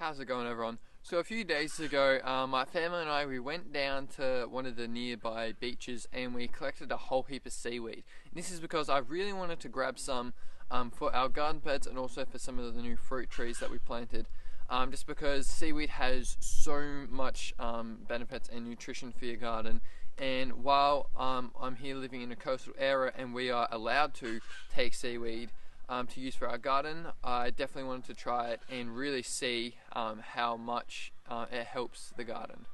How's it going, everyone? So a few days ago, my family and I, we went down to one of the nearby beaches and we collected a whole heap of seaweed. And this is because I really wanted to grab some for our garden beds and also for some of the new fruit trees that we planted. Just because seaweed has so much benefits and nutrition for your garden. And while I'm here living in a coastal area and we are allowed to take seaweed to use for our garden, I definitely wanted to try it and really see how much it helps the garden.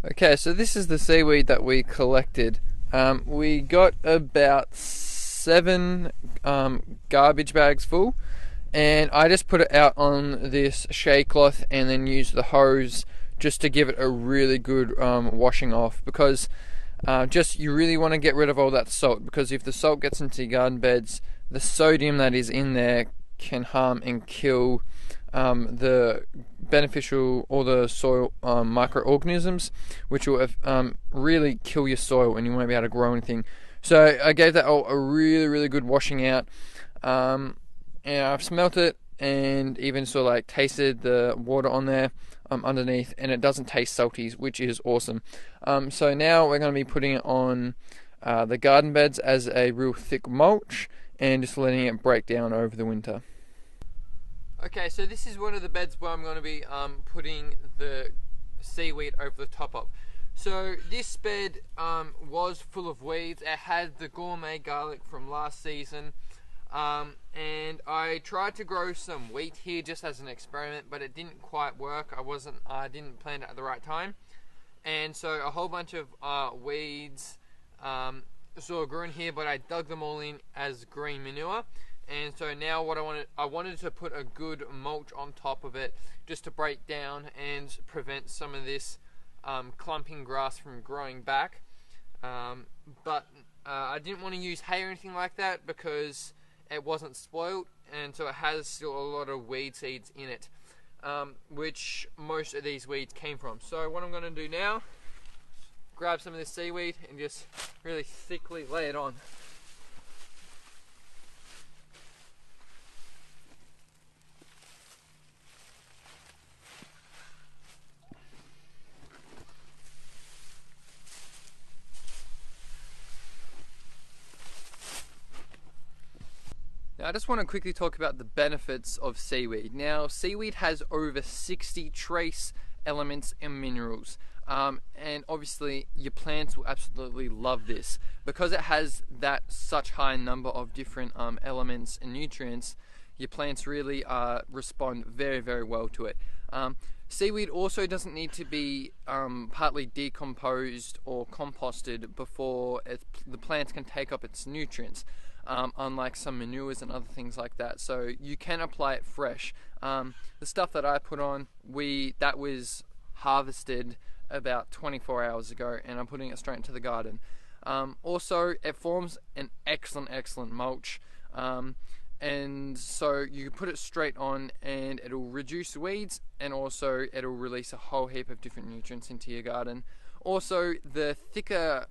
Okay, so this is the seaweed that we collected. We got about 7 garbage bags full, and I just put it out on this shade cloth and then used the hose just to give it a really good washing off, because you really want to get rid of all that salt, because if the salt gets into your garden beds, the sodium that is in there can harm and kill the beneficial or the soil microorganisms, which will really kill your soil and you won't be able to grow anything. So I gave that all a really good washing out, and I've smelt it and even sort of like tasted the water on there underneath, and it doesn't taste salty, which is awesome. So now we're going to be putting it on the garden beds as a real thick mulch and just letting it break down over the winter. Okay, so this is one of the beds where I'm going to be putting the seaweed over the top of. So this bed was full of weeds. It had the gourmet garlic from last season, and I tried to grow some wheat here just as an experiment, but it didn't quite work. I didn't plant it at the right time, and so a whole bunch of weeds sort of grew in here, but I dug them all in as green manure. And so now what I wanted to put a good mulch on top of it just to break down and prevent some of this clumping grass from growing back. But I didn't want to use hay or anything like that because it wasn't spoiled, and so it has still a lot of weed seeds in it, which most of these weeds came from. So what I'm going to do now, grab some of this seaweed and just really thickly lay it on. Now, I just want to quickly talk about the benefits of seaweed. Now, seaweed has over 60 trace elements and minerals. And obviously your plants will absolutely love this because it has that such high number of different elements and nutrients. Your plants really respond very well to it. Seaweed also doesn't need to be partly decomposed or composted before the plants can take up its nutrients, unlike some manures and other things like that. So you can apply it fresh. The stuff that I put on, that was harvested about 24 hours ago, and I'm putting it straight into the garden. Also, it forms an excellent mulch, and so you put it straight on and it'll reduce weeds, and also it'll release a whole heap of different nutrients into your garden. Also, the thicker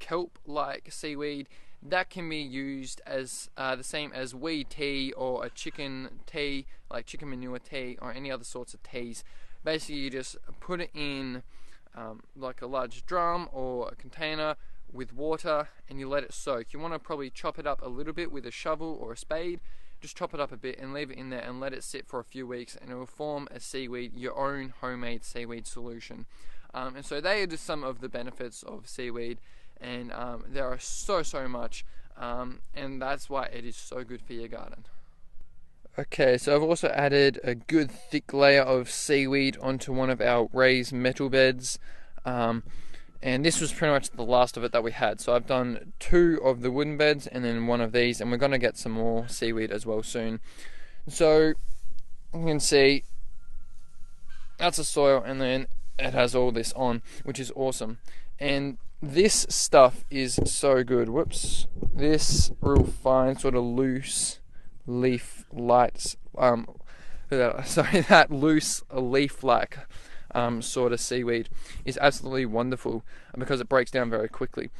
kelp-like seaweed, that can be used as the same as weed tea or a chicken tea, like chicken manure tea or any other sorts of teas. Basically, you just put it in like a large drum or a container with water and you let it soak. You want to probably chop it up a little bit with a shovel or a spade. Just chop it up a bit and leave it in there and let it sit for a few weeks, and it will form a seaweed, your own homemade seaweed solution. And so they are just some of the benefits of seaweed, and there are so much, and that's why it is so good for your garden. Okay, so I've also added a good thick layer of seaweed onto one of our raised metal beds, and this was pretty much the last of it that we had. So I've done 2 of the wooden beds and then 1 of these, and we're going to get some more seaweed as well soon. So you can see that's the soil, and then it has all this on, which is awesome. And this stuff is so good. Whoops. This real fine sort of loose leaf lights, that loose leaf-like sort of seaweed is absolutely wonderful because it breaks down very quickly.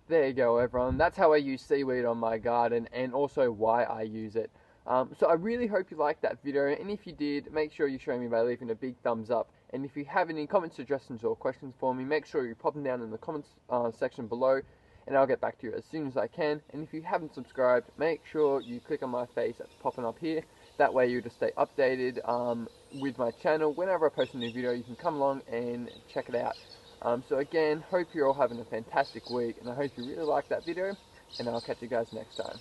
There you go, everyone. That's how I use seaweed on my garden, and also why I use it. So I really hope you liked that video, and if you did, make sure you show me by leaving a big thumbs up. And if you have any comments, suggestions, or questions for me, make sure you pop them down in the comments section below, and I'll get back to you as soon as I can. And if you haven't subscribed, make sure you click on my face that's popping up here. That way you'll just stay updated with my channel. Whenever I post a new video, you can come along and check it out. So again, hope you're all having a fantastic week, and I hope you really liked that video, and I'll catch you guys next time.